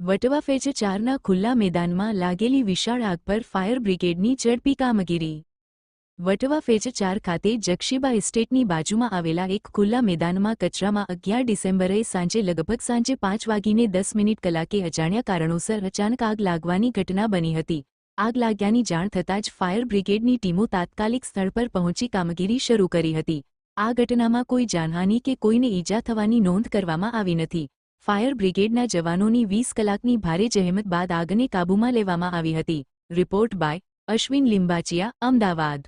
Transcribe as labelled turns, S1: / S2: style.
S1: Vatva phase 4ના ખુલ્લા મેદાનમાં લાગેલી વિશાળ આગ પર ફાયર બ્રિગેડની ઝડપી કામગીરી। વટવા ફેજ 4 ખાતે જક્ષીબા એસ્ટેટની બાજુમાં આવેલા એક ખુલ્લા મેદાનમાં કચરામાં 11 ડિસેમ્બરે લગભગ સાંજે 5:10 કલાકે અજાણ્યા કારણોસર અચાનક આગ લાગવાની ઘટના બની હતી। આગ લાગ્યાની જાણ થતાં જ ફાયર બ્રિગેડની ટીમો તાત્કાલિક સ્થળ પર પહોંચી કામગીરી શરૂ કરી હતી। આ ઘટનામાં કોઈ જાનહાનિ કે કોઈને ઈજા થવાની નોંધ કરવામાં આવી નથી। ફાયર બ્રિગેડના જવાનોની 20 કલાકની ભારે જહેમત બાદ આગને કાબૂમાં લેવામાં આવી હતી। Report by Ashwin Limbachiya, Ahmedabad.